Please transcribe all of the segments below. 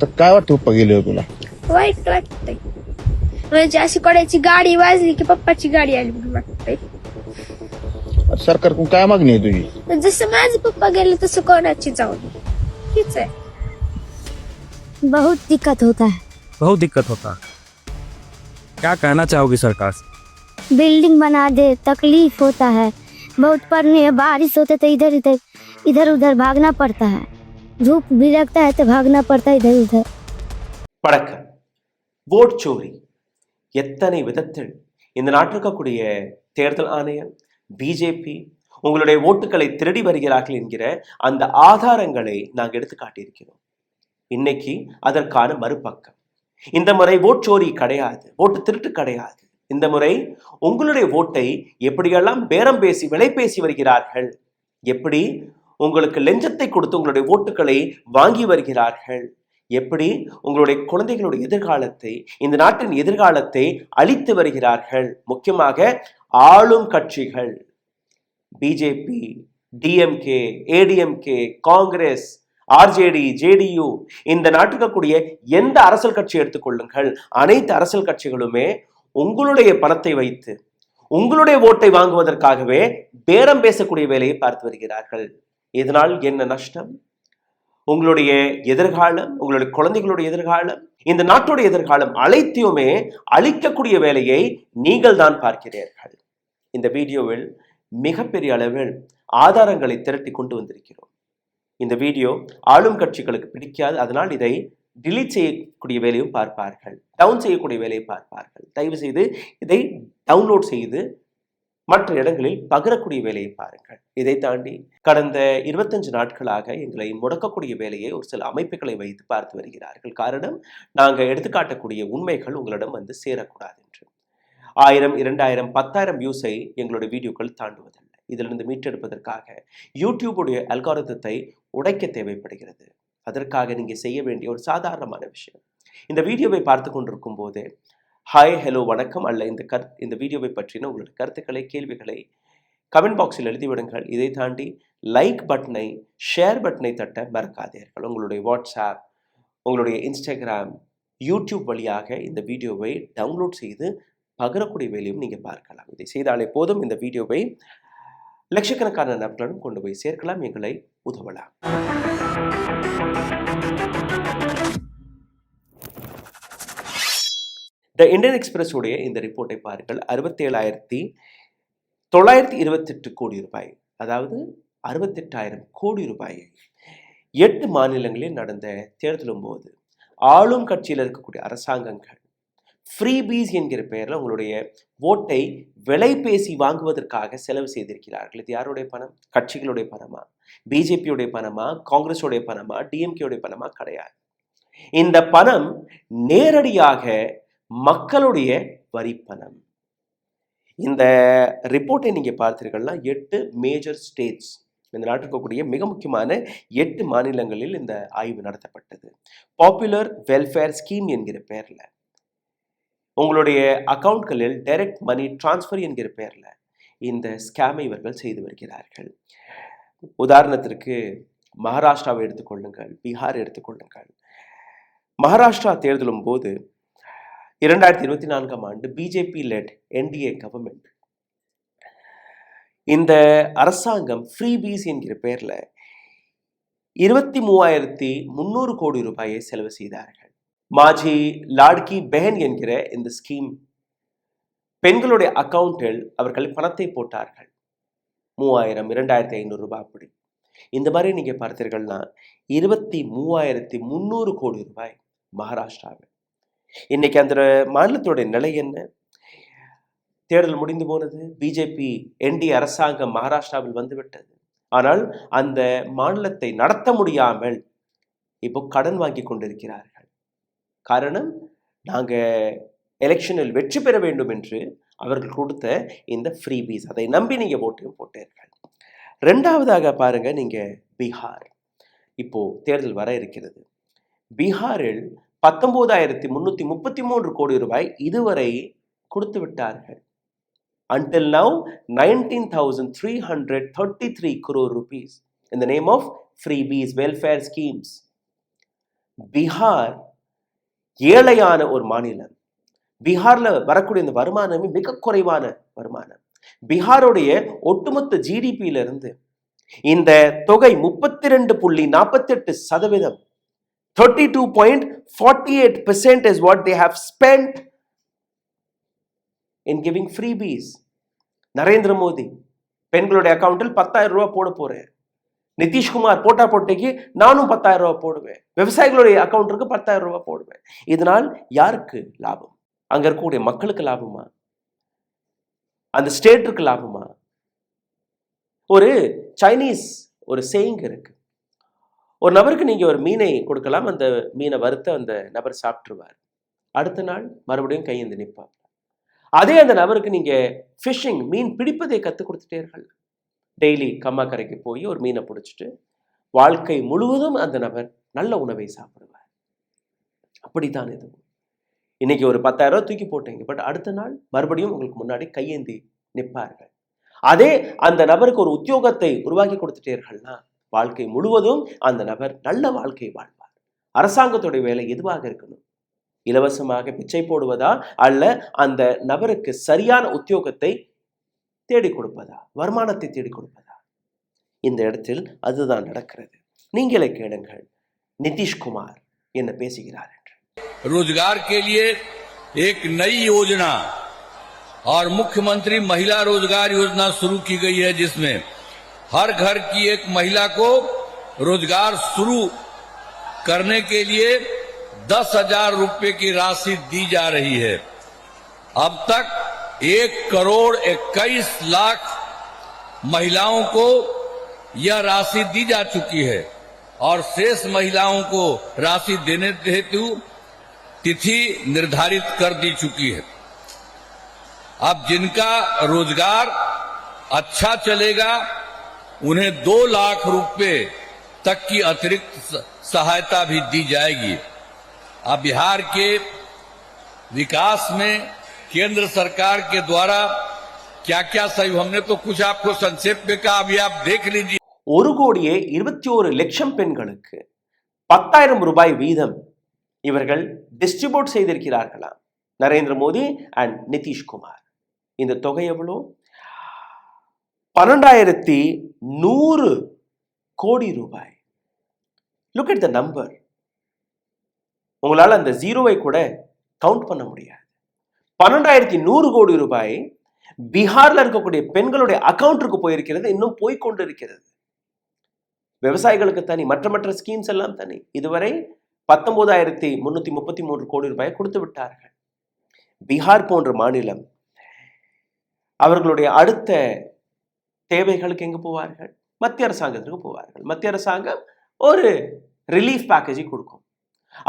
तर काय वाटतं पप्पा गेले तुला? वाईट वाटतंय. म्हणजे अशी कोणाची गाडी वाजली की पप्पाची गाडी आली म्हणून वाटतंय. सरकारकडून काय मागणी आहे तुझी? जसं माझे पप्पा गेले तसं कोणाची जाऊ दे. हीच आहे. बहुत दिक्कत होता है। बहुत दिक्कत होता। क्या कहना चाहोगी सरकार से? बिल्डिंग बना दे, तकलीफ होता है बहुत। पढ़ने बारिश होते तो इधर उधर भागना पड़ता है। धूप भी लगता है तो भागना पड़ता है इधर उधर। வணக்கம். ஓட் சோரி எத்தனை விதத்தில் இந்த நாட்டிற்கக்கூடிய தேர்தல் ஆணையம் பிஜேபி உங்களுடைய ஓட்டுகளை திருடி வருகிறார்கள் என்கிற அந்த ஆதாரங்களை நாங்கள் எடுத்து காட்டியிருக்கிறோம். இன்னைக்கு அதற்கான மறுபக்கம். இந்த முறை ஓட் சோரி கிடையாது, ஓட்டு திருட்டு கிடையாது. இந்த முறை உங்களுடைய ஓட்டை எப்படியெல்லாம் பேரம் பேசி விலை பேசி வருகிறார்கள், எப்படி உங்களுக்கு லஞ்சத்தை கொடுத்து உங்களுடைய ஓட்டுகளை வாங்கி வருகிறார்கள், எப்படி உங்களுடைய குழந்தைகளுடைய எதிர்காலத்தை, இந்த நாட்டின் எதிர்காலத்தை அழித்து வருகிறார்கள். முக்கியமாக ஆளும் கட்சிகள் BJP, DMK, ADMK, Congress, RJD, JDU, இந்த நாட்டுக்கக்கூடிய எந்த அரசியல் கட்சி எடுத்துக்கொள்ளுங்கள், அனைத்து அரசியல் கட்சிகளுமே உங்களுடைய பணத்தை வைத்து உங்களுடைய ஓட்டை வாங்குவதற்காகவே பேரம் பேசக்கூடிய வேலையை பார்த்து வருகிறார்கள். இதனால் என்ன நஷ்டம்? உங்களுடைய எதிர்காலம், உங்களுடைய குழந்தைகளுடைய எதிர்காலம், இந்த நாட்டுடைய எதிர்காலம் அனைத்தையுமே அழிக்கக்கூடிய வேலையை நீங்கள் தான் பார்க்கிறீர்கள். இந்த வீடியோவில் மிகப்பெரிய அளவில் ஆதாரங்களை திரட்டி கொண்டு வந்திருக்கிறோம். இந்த வீடியோ ஆளும் கட்சிகளுக்கு பிடிக்காது, அதனால் இதை டிலீட் செய்யக்கூடிய வேலையும் பார்ப்பார்கள், டவுன் செய்யக்கூடிய வேலையை பார்ப்பார்கள். தயவு செய்து இதை டவுன்லோட் செய்து மற்ற இடங்களில் பகிரக்கூடிய வேலையை பாருங்கள். இதை தாண்டி கடந்த 25 நாட்களாக எங்களை முடக்கக்கூடிய வேலையை ஒரு சில அமைப்புகளை வைத்து பார்த்து வருகிறார்கள். காரணம், நாங்கள் எடுத்துக்காட்டக்கூடிய உண்மைகள் உங்களிடம் வந்து சேரக்கூடாது என்று. 1000, 2000, 10,000 வியூஸை எங்களுடைய வீடியோக்கள் தாண்டுவதில்லை. இதிலிருந்து மீட்டெடுப்பதற்காக யூடியூபுடைய அல்காரிதத்தை உடைக்க தேவைப்படுகிறது. அதற்காக நீங்கள் செய்ய வேண்டிய ஒரு சாதாரணமான விஷயம், இந்த வீடியோவை பார்த்து கொண்டிருக்கும் போது ஹாய், ஹலோ, வணக்கம் அல்ல இந்த வீடியோவை பற்றின உங்களுடைய கருத்துக்களை, கேள்விகளை கமெண்ட் பாக்ஸில் எழுதிவிடுங்கள். இதை தாண்டி லைக் பட்டனை, ஷேர் பட்டனை தட்ட மறக்காதீர்கள். உங்களுடைய வாட்ஸ்அப், உங்களுடைய இன்ஸ்டாகிராம், யூடியூப் வழியாக இந்த வீடியோவை டவுன்லோட் செய்து பகிரக்கூடிய வேலையும் நீங்கள் பார்க்கலாம். இதை செய்தாலே போதும், இந்த வீடியோவை லட்சக்கணக்கான நபர்களும் கொண்டு போய் சேர்க்கலாம், எங்களை உதவலாம். த இந்தியன் எக்ஸ்பிரஸ் உடைய இந்த ரிப்போர்ட்டை பாருங்கள். 67,928 கோடி ரூபாய், அதாவது 68,000 கோடி ரூபாயை 8 மாநிலங்களில் நடந்த தேர்தலும் போது ஆளும் கட்சியில் இருக்கக்கூடிய அரசாங்கங்கள் ஃப்ரீபீஸ் என்கிற பெயரில் உங்களுடைய ஓட்டை விலை பேசி வாங்குவதற்காக செலவு செய்திருக்கிறார்கள். இது யாருடைய பணம்? கட்சிகளுடைய பணமா? பிஜேபியுடைய பணமா? காங்கிரஸுடைய பணமா? டிஎம்கேவுடைய பணமா? கிடையாது. இந்த பணம் நேரடியாக மக்களுடைய வரி பணம். இந்த ரிப்போர்ட்டை நீங்க பார்த்தீர்கள்னா 8 மேஜர் ஸ்டேட்ஸ், இந்த நாட்டில் இருக்கக்கூடிய மிக முக்கியமான 8 மாநிலங்களில் இந்த ஆய்வு நடத்தப்பட்டது. பாப்புலர் வெல்ஃபேர் ஸ்கீம் என்கிற பெயர்ல உங்களுடைய அக்கவுண்ட்களில் டைரக்ட் மணி டிரான்ஸ்ஃபர் என்கிற பெயர்ல இந்த ஸ்கேமை இவர்கள் செய்து வருகிறார்கள். உதாரணத்திற்கு மகாராஷ்டிராவை எடுத்துக்கொள்ளுங்கள், பீகார் எடுத்துக்கொள்ளுங்கள். மகாராஷ்டிரா தேர்தலும் போது 2024ஆம் ஆண்டு பிஜேபி லெட் என்டிஏ கவர்மெண்ட், இந்த அரசாங்கம் ஃப்ரீபீஸ் என்கிற பெயர்ல 23,300 கோடி ரூபாயை செலவு செய்தார்கள். மாஜி லாட்கி பெஹன் என்கிற இந்த ஸ்கீம், பெண்களுடைய அக்கவுண்டில் அவர்கள் பணத்தை போட்டார்கள். 3,000, 2,500 ரூபாய். அப்படி இந்த மாதிரி நீங்க பார்த்தீர்கள்னா 23,300 கோடி ரூபாய் மகாராஷ்டிராவில். இன்னைக்கு அந்த மாநிலத்தோட நிலை என்ன? தேர்தல் முடிந்து போனது, பிஜேபி என்டிஏ அரசாங்கம் மகாராஷ்டிராவில் வந்துவிட்டது. ஆனால் அந்த மாநிலத்தை நடத்த முடியாமல் இப்போ கடன் வாங்கி கொண்டிருக்கிறார்கள். காரணம், நாங்க எலெக்ஷனில் வெற்றி பெற வேண்டும் என்று அவர்கள் கொடுத்த இந்த ஃப்ரீபீஸ், அதை நம்பி நீங்க ஓட்டையும் போட்டீர்கள். ரெண்டாவதாக பாருங்க, நீங்க பீகார், இப்போ தேர்தல் வர இருக்கிறது. பீகாரில் 19,333 கோடி ரூபாய் இதுவரை கொடுத்து விட்டார்கள். Until now, 19,333 crore rupees in the name of freebies, welfare schemes. Bihar ஏழையான ஒரு மாநிலம். பீகார்ல வரக்கூடிய இந்த வருமானமே மிக குறைவான வருமானம். பீகாருடைய ஒட்டுமொத்த ஜிடிபியில இருந்து இந்த தொகை 32.48%, 32.48% is what they have spent in giving freebies. Narendra Modi பெண்களுடைய அக்கௌண்டில் 10,000 ரூபாய் போட போறேன். நிதிஷ்குமார் போட்டா போட்டிக்கு நானும் 10,000 ரூபாய் போடுவேன். விவசாயிகளுடைய அக்கௌண்ட்டுக்கு 10,000 ரூபாய் போடுவேன். இதனால் யாருக்கு லாபம்? அங்க இருக்கக்கூடிய மக்களுக்கு லாபமா? அந்த ஸ்டேட்டுக்கு லாபமா? ஒரு சைனீஸ் ஒரு சேயிங் இருக்கு. ஒரு நபருக்கு நீங்க ஒரு மீனை கொடுக்கலாம், அந்த மீனை வறுத்த அந்த நபர் சாப்பிட்டுருவார். அடுத்த நாள் மறுபடியும் கையேந்து நிற்பார். அதே அந்த நபருக்கு நீங்க ஃபிஷிங், மீன் பிடிப்பதை கற்றுக் கொடுத்துட்டீர்கள். டெய்லி கம்மாக்கரைக்கு போய் ஒரு மீனை பிடிச்சிட்டு வாழ்க்கை முழுவதும் அந்த நபர் நல்ல உணவை சாப்பிடுவார். அப்படித்தான் இது. இன்னைக்கு ஒரு 10,000 ரூபாய் தூக்கி போட்டீங்க, பட் அடுத்த நாள் மறுபடியும் உங்களுக்கு முன்னாடி கையேந்தி நிற்பார்கள். அதே அந்த நபருக்கு ஒரு உத்தியோகத்தை உருவாக்கி கொடுத்துட்டீர்கள்னா வாழ்க்கை முழுவதும் அந்த நபர் நல்ல வாழ்க்கை வாழ்வார். அரசாங்கத்துடைய வேலை எதுவாக இருக்கணும்? இலவசமாக பிச்சை போடுவதா, அல்ல அந்த நபருக்கு சரியான உத்தியோகத்தை தேடி கொடுப்பதா, வருமானத்தை தேடி கொடுப்பதா? இந்த இடத்தில் அதுதான் நடக்கிறது. நீங்களே கேளுங்கள் நிதிஷ்குமார் என்ன பேசுகிறார் என்று. रोजगार के लिए एक नई योजना और मुख्यमंत्री महिला रोजगार योजना शुरू की गई है, जिसमें हर घर की एक महिला को रोजगार शुरू करने के लिए 10,000 रुपए की राशि दी जा रही है। अब तक 1,21,00,000 महिलाओं को यह राशि दी जा चुकी है और शेष महिलाओं को राशि देने हेतु तिथि निर्धारित कर दी चुकी है। अब जिनका रोजगार अच्छा चलेगा उन्हें 2 लाख रुपए तक की अतिरिक्त सहायता भी दी जाएगी। अब बिहार के विकास में केंद्र सरकार के द्वारा क्या क्या सही, हमने तो कुछ आपको संक्षेप में कहा, अभी आप देख लीजिए। 1,21,00,000 பெண்களுக்கு 10,000 ரூபாய் வீதம் இவர்கள் டிஸ்ட்ரிபியூட் செய்திருக்கிறார்களாம், நரேந்திர மோடி அண்ட் நிதிஷ்குமார். இந்த தொகை எவ்வளோ? 12,100 கோடி ரூபாய். Look at the number. உங்களால் அந்த ஜீரோவை கூட கவுண்ட் பண்ண முடியாது. 12,100 கோடி ரூபாய் பீகார்ல இருக்கக்கூடிய பெண்களுடைய அக்கௌண்ட்டுக்கு போயிருக்கிறது, இன்னும் போய்கொண்டு இருக்கிறது. விவசாயிகளுக்கு தனி, மற்ற ஸ்கீம்ஸ் எல்லாம் தனி. இதுவரை 19,333 கோடி ரூபாய் கொடுத்து விட்டார்கள். பீகார் போன்ற மாநிலம் அவர்களுடைய அடுத்த தேவைகளுக்கு எங்கு போவார்கள்? மத்திய அரசாங்கத்திற்கு போவார்கள். மத்திய அரசாங்கம் ஒரு ரிலீஃப் பேக்கேஜை கொடுக்கும்.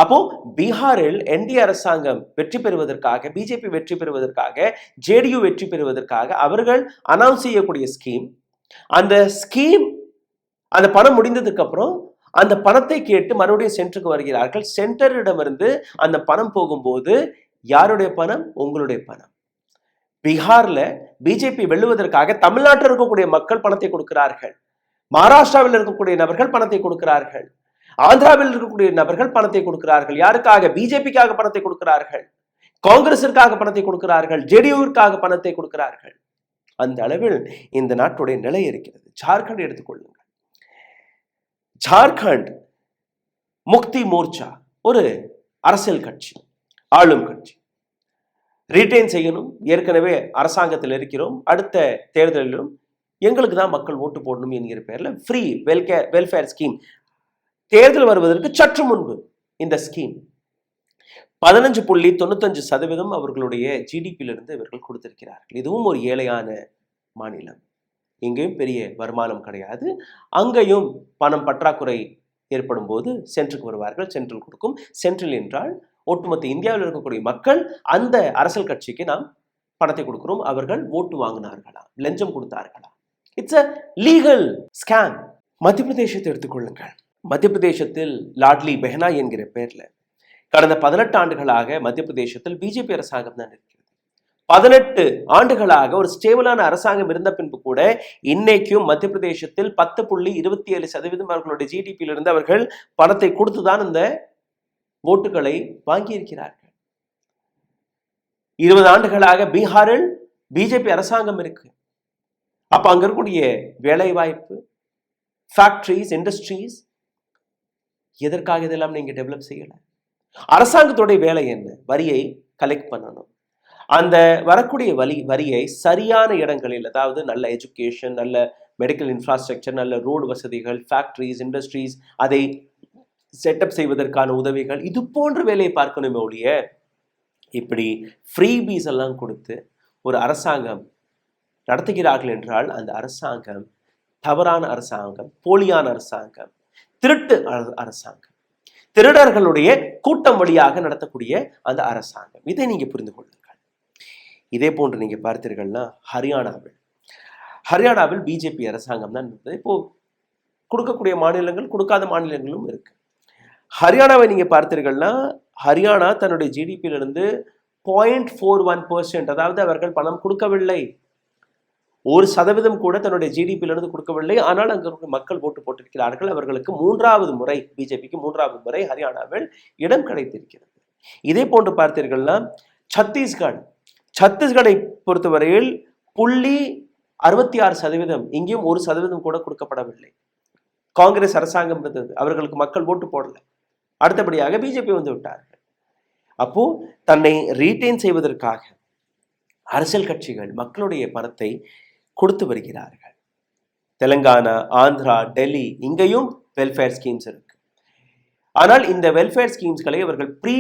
அப்போ பீகாரில் என்டிஏ அரசாங்கம் வெற்றி பெறுவதற்காக, பிஜேபி வெற்றி பெறுவதற்காக, ஜேடியு வெற்றி பெறுவதற்காக அவர்கள் அனௌன்ஸ் செய்யக்கூடிய ஸ்கீம், அந்த ஸ்கீம் அந்த பணம் முடிந்ததுக்கு அப்புறம் அந்த பணத்தை கேட்டு மறுபடியும் சென்டருக்கு வருகிறார்கள். சென்டரிடமிருந்து அந்த பணம் போகும்போது யாருடைய பணம்? உங்களுடைய பணம். பீகார்ல பிஜேபி வெல்லுவதற்காக தமிழ்நாட்டில் இருக்கக்கூடிய மக்கள் பணத்தை கொடுக்கிறார்கள், மகாராஷ்டிராவில் இருக்கக்கூடிய நபர்கள் பணத்தை கொடுக்கிறார்கள், ஆந்திராவில் இருக்கக்கூடிய நபர்கள் பணத்தை கொடுக்கிறார்கள். யாருக்காக? பிஜேபிக்காக பணத்தை கொடுக்கிறார்கள், காங்கிரசிற்காக பணத்தை கொடுக்கிறார்கள், ஜேடியுவிற்காக பணத்தை கொடுக்கிறார்கள். அந்த அளவில் இந்த நாட்டுடைய நிலை இருக்கிறது. ஜார்க்கண்ட் எடுத்துக்கொள்ளுங்கள். ஜார்க்கண்ட் முக்தி மோர்ச்சா ஒரு அரசியல் கட்சி, ஆளும் கட்சி. ரீட்டைன் செய்யணும், ஏற்கனவே அரசாங்கத்தில் இருக்கிறோம், அடுத்த தேர்தலிலும் எங்களுக்கு தான் மக்கள் ஓட்டு போடணும் என்கிற பெயரில் ஃப்ரீ வெல்ஃபேர் ஸ்கீம் தேர்தல் வருவதற்கு சற்று முன்பு இந்த ஸ்கீம் 15.95% அவர்களுடைய ஜிடிபியிலிருந்து இவர்கள் கொடுத்திருக்கிறார்கள். இதுவும் ஒரு ஏழையான மாநிலம். இங்கேயும் பெரிய வருமானம் கிடையாது. அங்கேயும் பணம் பற்றாக்குறை ஏற்படும் போது சென்ட்ரலுக்கு வருவார்கள், சென்ட்ரல் கொடுக்கும். சென்ட்ரல் என்றால் ஒட்டுமொத்த இந்தியாவில் இருக்கக்கூடிய மக்கள் அந்த அரசியல் கட்சிக்கு நாம் பணத்தை கொடுக்கிறோம், அவர்கள் ஓட்டு வாங்கினார்களா, லஞ்சம் கொடுத்தார்களா? It's a legal scam. மத்திய பிரதேசத்தை எடுத்துக்கொள்ளுங்கள். மத்திய பிரதேசத்தில் லாட்லி பெஹனா என்கிற பெயர்ல கடந்த 18 ஆண்டுகளாக மத்திய பிரதேசத்தில் பிஜேபி அரசாங்கம் தான் இருக்கிறது. 18 ஆண்டுகளாக ஒரு ஸ்டேபிளான அரசாங்கம் இருந்த பின்பு கூட இன்னைக்கும் மத்திய பிரதேசத்தில் 10.27% அவர்களுடைய ஜிடிபியிலிருந்து அவர்கள் பணத்தை கொடுத்துதான் இந்த ஓட்டுகளை வாங்கியிருக்கிறார்கள். 20 ஆண்டுகளாக பீகாரில் பிஜேபி அரசாங்கம் இருக்கு. அப்ப அங்க இருக்கக்கூடிய வேலை வாய்ப்பு, ஃபேக்டரிஸ், இண்டஸ்ட்ரீஸ், எதற்காக இதெல்லாம் நீங்க டெவலப் செய்யல? அரசாங்கத்துடைய வேலை என்ன? வரியை கலெக்ட் பண்ணணும். அந்த வரக்கூடிய வரியை சரியான இடங்களில், அதாவது நல்ல எஜுகேஷன், நல்ல மெடிக்கல் இன்ஃப்ராஸ்ட்ரக்சர், நல்ல ரோடு வசதிகள், ஃபேக்டரிஸ், இண்டஸ்ட்ரீஸ், அதை செட்டப் செய்வதற்கான உதவிகள், இது போன்ற வேலையை பார்க்கணுமே ஒழிய இப்படி ஃப்ரீபீஸ் எல்லாம் கொடுத்து ஒரு அரசாங்கம் நடத்துகிறார்கள் என்றால் அந்த அரசாங்கம் தவறான அரசாங்கம், போலியான அரசாங்கம், திருட்டு அரசாங்கம், திருடர்களுடைய கூட்டம் வழியாக நடத்தக்கூடிய அந்த அரசாங்கம். இதை நீங்க புரிந்து கொள்ளுங்கள். இதே போன்று நீங்க பார்த்தீர்கள்னா ஹரியானாவில் பிஜேபி அரசாங்கம் தான் இருந்தது. இப்போ கொடுக்கக்கூடிய மாநிலங்கள், கொடுக்காத மாநிலங்களும் இருக்கு. ஹரியானாவை நீங்க பார்த்தீர்கள்னா ஹரியானா தன்னுடைய ஜிடிபியிலிருந்து 0.41%, அதாவது அவர்கள் பணம் கொடுக்கவில்லை, 1% கூட தன்னுடைய ஜிடிபியிலிருந்து கொடுக்கவில்லை. ஆனால் அங்கு மக்கள் ஓட்டு போட்டிருக்கிறார்கள். அவர்களுக்கு 3வது முறை, பிஜேபிக்கு 3வது முறை ஹரியானாவில் இடம் கிடைத்திருக்கிறது. இதே போன்று பார்த்தீர்கள்னா சத்தீஸ்கடை பொறுத்தவரையில் 0.66%, இங்கேயும் 1% கூட கொடுக்கப்படவில்லை. காங்கிரஸ் அரசாங்கம் இருந்தது, அவர்களுக்கு மக்கள் ஓட்டு போடல. அடுத்தபடியாக பிஜேபி வந்து விட்டார்கள். அப்போ தன்னை ரீட்டைன் செய்வதற்காக அரசியல் கட்சிகள் மக்களுடைய பணத்தை கொடுத்து வருகிறார்கள். தெலுங்கானா, ஆந்திரா, டெல்லி, இங்கேயும் வெல்ஃபேர் ஸ்கீம்ஸ் இருக்கு. ஆனால் இந்த வெல்ஃபேர் ஸ்கீம்ஸ்களை அவர்கள் ப்ரீ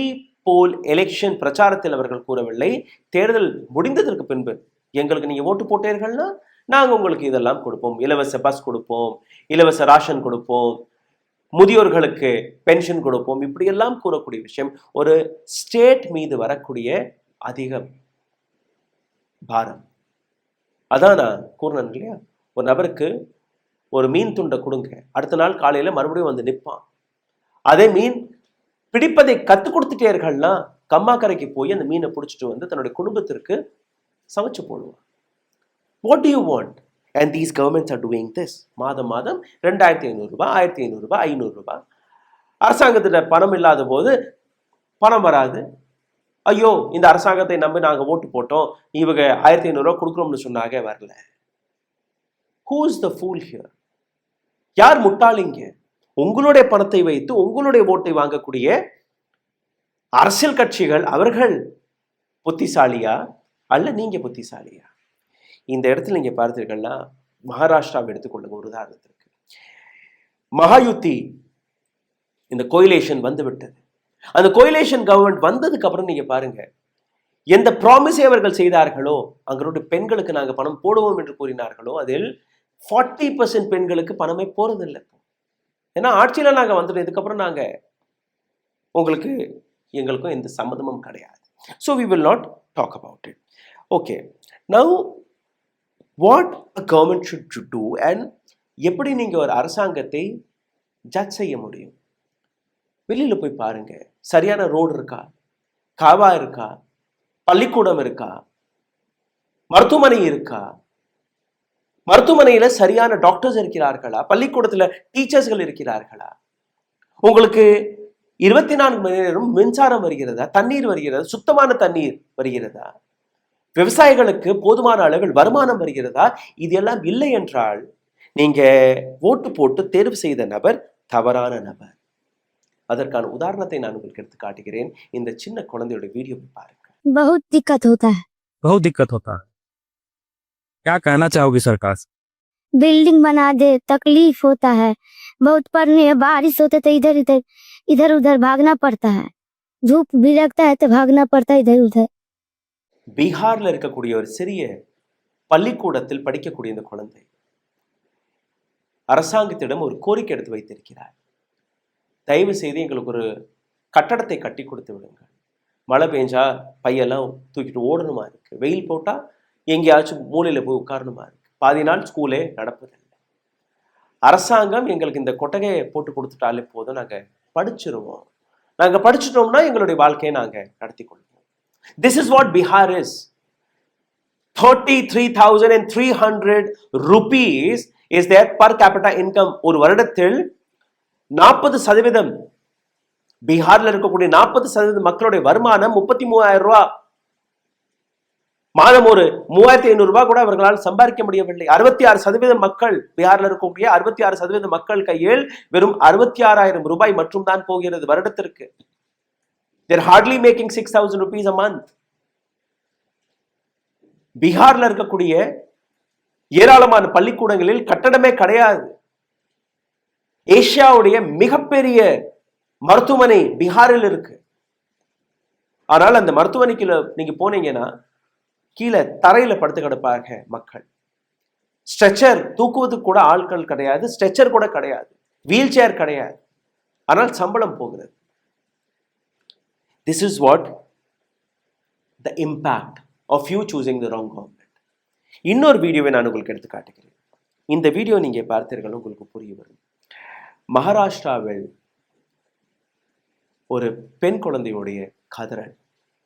போல் எலெக்ஷன் பிரச்சாரத்தில் அவர்கள் கூறவில்லை. தேர்தல் முடிந்ததற்கு பின்பு எங்களுக்கு நீங்க ஓட்டு போட்டீர்கள்னா நாங்கள் உங்களுக்கு இதெல்லாம் கொடுப்போம், இலவச பஸ் கொடுப்போம், இலவச ராஷன் கொடுப்போம், முதியோர்களுக்கு பென்ஷன் கொடுப்போம், இப்படியெல்லாம் கூறக்கூடிய விஷயம் ஒரு ஸ்டேட் மீது வரக்கூடிய அதிக பாரம். அதான் நான் கூறினேன் இல்லையா, ஒரு நபருக்கு ஒரு மீன் துண்டை கொடுங்க, அடுத்த நாள் காலையில் மறுபடியும் வந்து நிற்பான். அதே மீன் பிடிப்பதை கற்றுக் கொடுத்துட்டேர்கள்னா கம்மாக்கரைக்கு போய் அந்த மீனை பிடிச்சிட்டு வந்து தன்னுடைய குடும்பத்திற்கு சமைச்சு போடுவான். What do you want? And these governments are doing this. மாதம் 2500 ரூபாய், 1500 ரூபாய், 500 ரூபாய். அரசாங்கத்திட்ட பணம் இல்லாத போது பணம் வராது. ஐயோ, இந்த அரசாங்கத்தை நம்பி நாங்கள் ஓட்டு போட்டோம், இவங்க 1500 ரூபாய் கொடுக்குறோம்னு சொன்னாங்க, வரல. Who is the fool here? யார் முட்டாளிங்க? உங்களுடைய பணத்தை வைத்து உங்களுடைய ஓட்டை வாங்கக்கூடிய அரசியல் கட்சிகள், அவர்கள் புத்திசாலியா அல்ல நீங்க புத்திசாலியா? இந்த இடத்துல நீங்க பார்த்தீர்கள்னா மகாராஷ்டிராவை எடுத்துக்கொள்ளுங்க ஒரு உதாரணத்திற்கு. மகாயுத்தி, இந்த கோயிலேஷன் வந்து விட்டது. அந்த கோயிலேஷன் கவர்மெண்ட் வந்ததுக்கு அப்புறம் நீங்க பாருங்க, எந்த ப்ராமிஸை அவர்கள் செய்தார்களோ, அங்களுடைய பெண்களுக்கு நாங்க பணம் போடுவோம் என்று கூறினார்களோ, அதில் 40% பெண்களுக்கு பணமே போறதில்லை. ஏன்னா ஆட்சியில நாங்க வந்துட்டோம், இதுக்கப்புறம் நாங்க உங்களுக்கு எங்களுக்கும் எந்த சம்மதமும் கிடையாது. So we will not talk about it. Okay, now what a government should do, and எப்படி நீங்க ஒரு அரசாங்கத்தை ஜட்ஜ் செய்ய முடியும்? வெளியில போய் பாருங்க, சரியான ரோடு இருக்கா, காவா இருக்கா, பள்ளிக்கூடம் இருக்கா, மருத்துவமனை இருக்கா, மருத்துவமனையில சரியான டாக்டர்ஸ் இருக்கிறார்களா, பள்ளிக்கூடத்துல டீச்சர்ஸ்கள் இருக்கிறார்களா, உங்களுக்கு 24 மணி நேரம் மின்சாரம் வருகிறதா, தண்ணீர் வருகிறதா, சுத்தமான தண்ணீர் வருகிறதா, விவசாயிகளுக்கு போதுமான அளவில் வருமானம் வருகிறதா? இது எல்லாம் இல்லை என்றால் நீங்க ஓட்டு போட்டு தேர்வு செய்த நபர் தவறான நபர். அதற்கான உதாரணத்தை நான் உங்களுக்கு எடுத்து காட்டுகிறேன். இந்த சின்ன குழந்தையோட வீடியோவை பாருங்க. बहुत दिक्कत होता है, बहुत दिक्कत होता है। क्या कहना चाहोगी सरकार से? बिल्डिंग बना दे, तकलीफ होता है बहुत, पढ़ने बारिश होते तो इधर उधर भागना पड़ता है, धूप भी लगता है तो भागना पड़ता है इधर उधर। பீகார்ல இருக்கக்கூடிய ஒரு சிறிய பள்ளிக்கூடத்தில் படிக்கக்கூடிய இந்த குழந்தை அரசாங்கத்திடம் ஒரு கோரிக்கை எடுத்து வைத்திருக்கிறார். தயவு செய்து எங்களுக்கு ஒரு கட்டடத்தை கட்டி கொடுத்து விடுங்க. மழை பெஞ்சா பையெல்லாம் தூக்கிட்டு ஓடணுமா இருக்கு, வெயில் போட்டா எங்கேயாச்சும் மூலையில போய் உட்காரணுமா இருக்கு, பாதி நாள் ஸ்கூலே நடப்பதில்லை. அரசாங்கம் எங்களுக்கு இந்த கொட்டகையை போட்டு கொடுத்துட்டாலே போதும், நாங்க படிச்சிருவோம், நாங்க படிச்சிட்டோம்னா எங்களுடைய வாழ்க்கையை நாங்க நடத்தி கொள்வோம். This is what Bihar is. 33,300 rupees is their per capita income. ஒரு வருடத்தில் 40% பீகார்ல இருக்கக்கூடிய 40% மக்களுடைய வருமானம் 33,000 ரூபாய். மாதம் ஒரு 3,500 ரூபாய் கூட அவர்களால் சம்பாதிக்க முடியவில்லை. 66% மக்கள், பீகார்ல இருக்கக்கூடிய 66% மக்கள் கையில் வெறும் 66,000 ரூபாய் மட்டும் தான் போகிறது வருடத்திற்கு. They're hardly making 6,000 rupees a month. பீகார்ல இருக்கக்கூடிய ஏராளமான பள்ளிக்கூடங்களில் கட்டடமே கிடையாது. ஏசியாவுடைய மிகப்பெரிய மருத்துவமனை பீகாரில் இருக்கு. ஆனால் அந்த மருத்துவமனைக்குள்ள நீங்க போனீங்கன்னா கீழே தரையில படுத்து கிடப்பாங்க மக்கள். ஸ்ட்ரெச்சர் தூக்குவதுக்கு கூட ஆட்கள் கிடையாது, ஸ்ட்ரெச்சர் கூட கிடையாது, வீல் சேர் கிடையாது. ஆனால் சம்பளம் போகிறது. This is what the impact of you choosing the wrong government. இன்னொரு வீடியோவை நான் உங்களுக்கு எடுத்து காட்டுகிறேன். இந்த வீடியோ நீங்க பார்த்தீர்கள், உங்களுக்கு புரிய வரும். மகாராஷ்டிராவில் ஒரு பெண் குழந்தையுடைய கதறல்,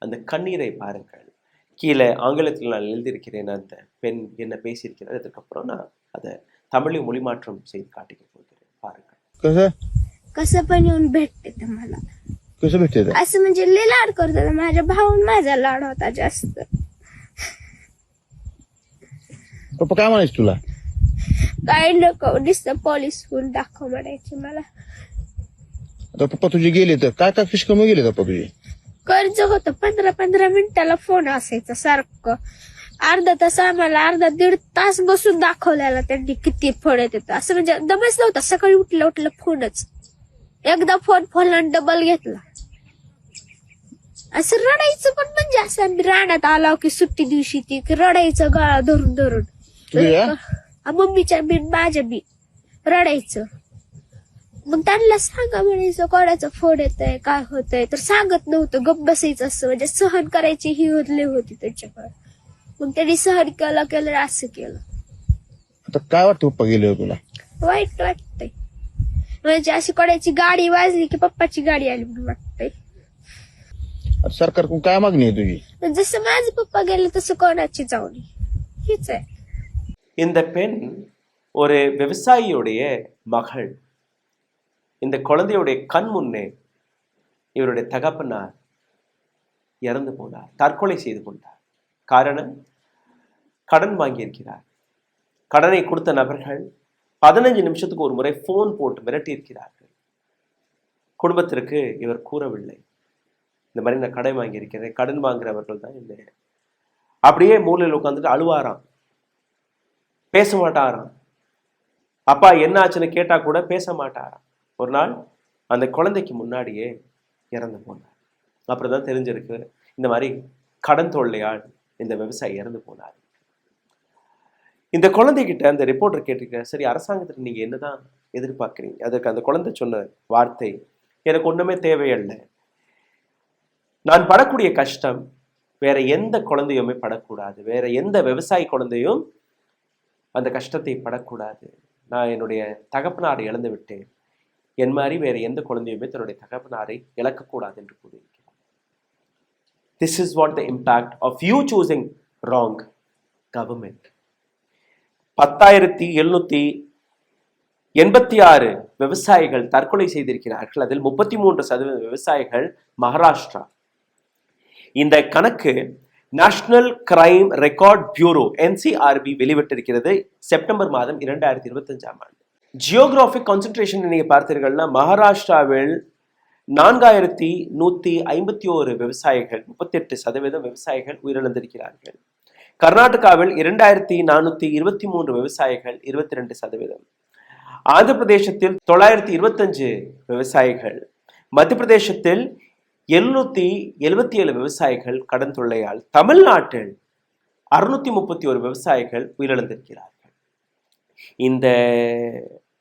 அந்த கண்ணீரை பாருங்கள். கீழே ஆங்கிலத்தில் நான் எழுதியிருக்கிறேன் அந்த பெண் என்ன பேசியிருக்கிறார். அதுக்கப்புறம் நான் அதை தமிழில் மொழிமாற்றம் செய்து காட்டிக்க போகிறேன். பாருங்கள். कसं पण येऊन भेटते ते मला. कसं भेटते ते? असं म्हणजे लय लाड करतात. माझ्या भाऊन माझा लाड होता जास्त. पप्पा काय म्हणायचं तुला? काय नको, नुसतं पोलीस होऊन दाखव म्हणायचे मला. आता पप्पा तुझे गेले तर काय काय फिश कमी गेले पप्पा तुझे? कर्ज होतं 15-15 मिनिटाला फोन असायचा सारखं. अर्धा तास आम्हाला, अर्धा दीड तास बसून दाखवलेला त्यांनी किती फोन येतात. असं म्हणजे दमच नव्हता. सकाळी उठलं फोनच. एकदा फोन आणि डबल घेतला. असं रडायचं पण म्हणजे असं आम्ही रानात आलो की सुट्टी दिवशी ती रडायचं गळा धरून धरून. मम्मीच्या बी माझ्या बी रडायचं. मग त्यांना सांगा म्हणायचं कोणाचा फोन येतोय, काय होतंय, तर सांगत नव्हतं. गप्प बसायचं. असं म्हणजे सहन करायची ही होती त्यांच्याकडे. मग त्यांनी सहन केलं असं केलं. आता काय वाटतं पप्पा गेले तुला? वाईट वाटतंय. म्हणजे अशी कोणाची गाडी वाजली की पप्पाची गाडी आली म्हणून वाटतंय. आता सरकारकडून काय मागणी आहे तुझी? जसं माझे पप्पा गेले तसं कोणाची जाऊ नये हीच आहे. இந்த பெண் ஒரு விவசாயியுடைய மகள். இந்த குழந்தையுடைய கண் முன்னே இவருடைய தகப்பனார் இறந்து போனார், தற்கொலை செய்து கொண்டார். காரணம், கடன் வாங்கியிருக்கிறார். கடனை கொடுத்த நபர்கள் 15 நிமிஷத்துக்கு ஒரு முறை போன் போட்டு மிரட்டியிருக்கிறார்கள். குடும்பத்திற்கு இவர் கூறவில்லை, இந்த மாதிரி நான் கடன் வாங்கியிருக்கிறேன். கடன் வாங்குறவர்கள் தான் இல்லை. அப்படியே மூலையில் உட்காந்துட்டு அழுவாராம், பேச மாட்டாராம். அப்பா என்ன ஆச்சுன்னு கேட்டா கூட பேச மாட்டாராம். ஒரு நாள் அந்த குழந்தைக்கு முன்னாடியே இறந்து போனார். அப்புறம் தான் தெரிஞ்சிருக்கு இந்த மாதிரி கடன் தொல்லையால் இந்த விவசாயி இறந்து போனார். இந்த குழந்தைகிட்ட அந்த ரிப்போர்ட்டர் கேட்டிருக்க, சரி அரசாங்கத்துக்கு நீங்க என்னதான் எதிர்பார்க்குறீங்க? அதற்கு அந்த குழந்தை சொன்ன வார்த்தை, எனக்கு ஒண்ணுமே தேவையில்லை. நான் படக்கூடிய கஷ்டம் வேற எந்த குழந்தையுமே படக்கூடாது, வேற எந்த விவசாயி குழந்தையும் அந்த கஷ்டத்தை படக்கூடாது. நான் என்னுடைய தகப்பனாரை இழந்து விட்டேன், என் மாதிரி வேற எந்த குழந்தையுமே தன்னுடைய தகப்பனாரை இழக்கக்கூடாது என்று கூறியிருக்கிறார். This is what the impact of you choosing wrong government. 10,786 விவசாயிகள் தற்கொலை செய்திருக்கிறார்கள். அதில் 33% விவசாயிகள் மகாராஷ்டிரா. இந்த கணக்கு national crime record bureau NCRB வெளிவிட்டிருக்கிறது செப்டம்பர் மாதம் 2025ஆம் ஆண்டு. ஜியோகிராபிக் கான்சென்ட்ரேஷன் நீங்க பார்த்தீர்கள்னா மகாராஷ்டிராவில் 4,151 விவசாயிகள், 38% விவசாயிகள் உயிரிழந்திருக்கிறார்கள். கர்நாடகாவில் 2,423 விவசாயிகள், 22%. ஆந்திர பிரதேசத்தில் 925 விவசாயிகள், மத்திய பிரதேசத்தில் 777 விவசாயிகள் கடன் தொல்லையால், தமிழ்நாட்டில் 631 விவசாயிகள் உயிரிழந்திருக்கிறார்கள். இந்த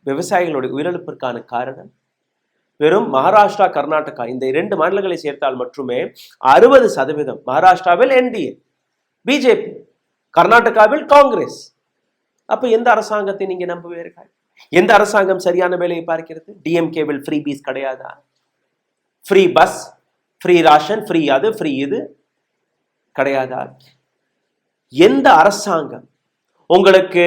விவசாயிகளுடைய உயிரிழப்பிற்கான காரணம் வெறும் மகாராஷ்டிரா, கர்நாடகா இந்த 2 மாநிலங்களை சேர்த்தால் மட்டுமே 60%. மகாராஷ்டிராவில் NDA BJP, கர்நாடகாவில் காங்கிரஸ். அப்ப எந்த அரசாங்கத்தை நீங்க நம்புவீர்கள்? எந்த அரசாங்கம் சரியான வேலையை பார்க்கிறது? DMKவில் ஃப்ரீ பீஸ் கிடையாதா? Free bus, free Rawson, free அது ஃப்ரீ இது கிடையாதா? எந்த அரசாங்கம் உங்களுக்கு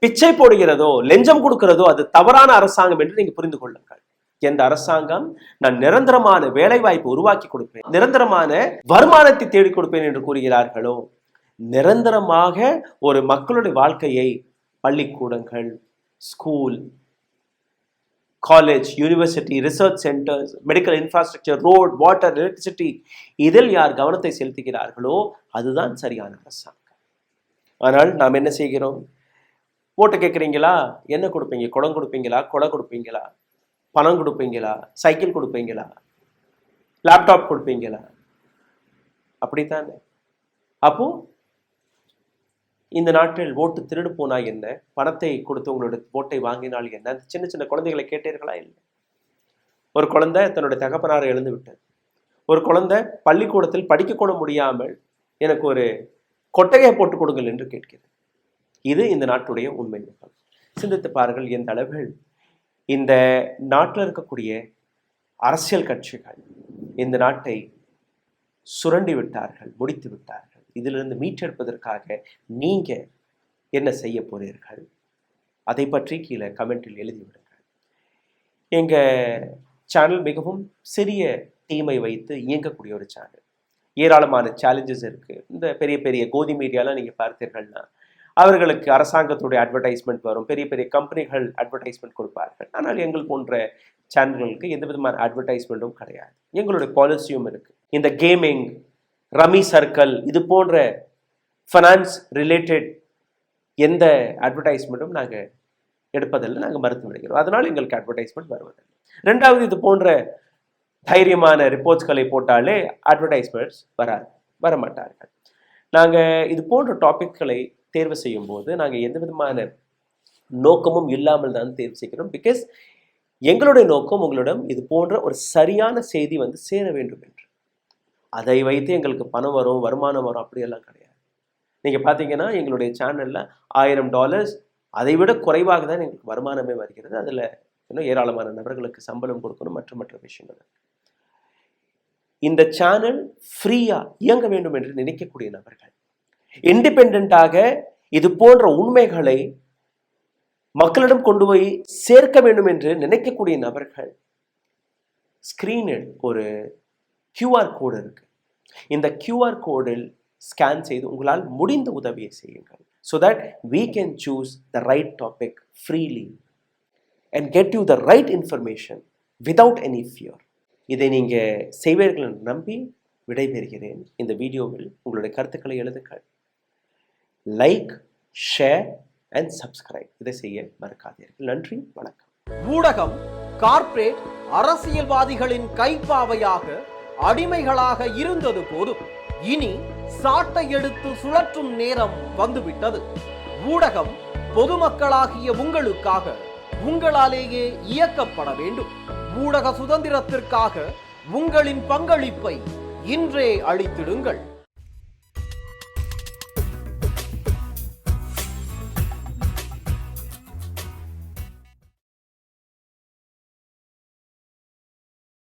பிச்சை போடுகிறதோ, லஞ்சம் கொடுக்கிறதோ அது தவறான அரசாங்கம் என்று நீங்க புரிந்து கொள்ளுங்கள். எந்த அரசாங்கம் நான் நிரந்தரமான வேலை வாய்ப்பு உருவாக்கி கொடுப்பேன், நிரந்தரமான வருமானத்தை தேடி கொடுப்பேன் என்று கூறுகிறார்களோ, நிரந்தரமாக ஒரு மக்களுடைய வாழ்க்கையை பள்ளிக்கூடங்கள், school, college, university, research centres, medical infrastructure, road, water, electricity, இதில் யார் கவனத்தை செலுத்துகிறார்களோ அதுதான் சரியான அரசாங்கம். ஆனால் நாம் என்ன செய்கிறோம்? ஓட்டு கேட்குறீங்களா, என்ன கொடுப்பீங்க? குடம் கொடுப்பீங்களா, கொடை கொடுப்பீங்களா, பணம் கொடுப்பீங்களா, சைக்கிள் கொடுப்பீங்களா, லேப்டாப் கொடுப்பீங்களா? அப்படித்தானே? அப்போ இந்த நாட்டில் ஓட்டு திருடு போனா என்ன, பணத்தை கொடுத்து உங்களோட ஓட்டை வாங்கினால் என்ன? சின்ன சின்ன குழந்தைகளை கேட்டீர்களா? இல்லை. ஒரு குழந்தை தன்னுடைய தகப்பனாரை இழந்து விட்டது. ஒரு குழந்தை பள்ளிக்கூடத்தில் படிக்க கூட முடியாமல் எனக்கு ஒரு கொட்டகையை போட்டு கொடுங்கள் என்று கேட்கிறது. இது இந்த நாட்டுடைய உண்மை முகம். சிந்தித்து பாருங்கள், எந்த அளவில் இந்த நாட்டில் இருக்கக்கூடிய அரசியல் கட்சிகள் இந்த நாட்டை சுரண்டி விட்டார்கள், முடித்து விட்டார்கள். இதிலிருந்து மீட்டெடுப்பதற்காக நீங்க என்ன செய்ய போறீர்கள்? அதை பற்றி கீழே கமெண்டில் எழுதிவிடுங்கள். எங்க சேனல் மிகவும் சிறிய டீமை வைத்து இயங்கக்கூடிய ஒரு சேனல். ஏராளமான சேலஞ்சஸ் இருக்கு. இந்த பெரிய பெரிய கோதி மீடியாலாம் நீங்க பார்த்தீர்கள்னா அவர்களுக்கு அரசாங்கத்துடைய அட்வர்டைஸ்மெண்ட் வரும், பெரிய பெரிய கம்பெனிகள் அட்வர்டைஸ்மெண்ட் கொடுப்பார்கள். ஆனால் எங்கள் போன்ற சேனல்களுக்கு எந்த விதமான அட்வர்டைஸ்மெண்ட்டும் கிடையாது. எங்களுடைய பாலிசியும் இருக்கு. இந்த கேமிங், ரமி சர்க்கிள், இது போன்ற ஃபைனான்ஸ் ரிலேட்டட் எந்த அட்வர்டைஸ்மெண்ட்டும் நாங்கள் எடுப்பதில்லை, நாங்கள் மறுத்து விடுகிறோம். அதனால் எங்களுக்கு அட்வர்டைஸ்மெண்ட் வருவதில்லை. ரெண்டாவது, இது போன்ற தைரியமான ரிப்போர்ட்ஸ்களை போட்டாலே அட்வர்டைஸ்மெண்ட்ஸ் வரமாட்டார்கள். நாங்கள் இது போன்ற டாபிக்களை தேர்வு செய்யும் போது நாங்கள் எந்த விதமான நோக்கமும் இல்லாமல் தான் தேர்வு செய்கிறோம். பிகாஸ் எங்களுடைய நோக்கம் உங்களிடம் இது போன்ற ஒரு சரியான செய்தி வந்து சேர வேண்டும் என்று. அதை வைத்து எங்களுக்கு பணம் வரும், வருமானம் வரும், அப்படியெல்லாம் கிடையாது. நீங்கள் பார்த்தீங்கன்னா எங்களுடைய சேனலில் $1000 அதை விட குறைவாக தான் எங்களுக்கு வருமானமே வருகிறது. அதில் இன்னும் ஏராளமான நபர்களுக்கு சம்பளம் கொடுக்கணும், மற்ற விஷயங்கள். இந்த சேனல் ஃப்ரீயா இயங்க வேண்டும் என்று நினைக்கக்கூடிய நபர்கள், இண்டிபெண்டாக இது போன்ற உண்மைகளை மக்களிடம் கொண்டு போய் சேர்க்க வேண்டும் என்று நினைக்கக்கூடிய நபர்கள், ஸ்கிரீனில் ஒரு QR கோடு இருக்கு. இந்த QR கோடில் ஸ்கேன் செய்து உங்களால் முடிந்த உதவியை செய்யுங்கள். so that we can choose the right topic freely and get you the right information without any fear. இதை நீங்க செய்வீர்கள் என்று நம்பி விடைபெறுகிறேன். இந்த வீடியோவில் உங்களுடைய கருத்துக்களை எழுதுங்கள். லைக், ஷேர் அண்ட் சப்ஸ்கிரைப் இதை செய்ய மறக்காதீர்கள். நன்றி, வணக்கம். ஊடகம் கார்ப்பரேட் அரசியல்வாதிகளின் கைப்பாவையாக, அடிமைகளாக இருந்தது போதும். இனி சாட்டை எடுத்து சுழற்றும் நேரம் வந்துவிட்டது. ஊடகம் பொதுமக்களாகிய உங்களுக்காக, உங்களாலேயே இயக்கப்பட வேண்டும். ஊடக சுதந்திரத்திற்காக உங்களின் பங்களிப்பை இன்றே அளித்திடுங்கள்.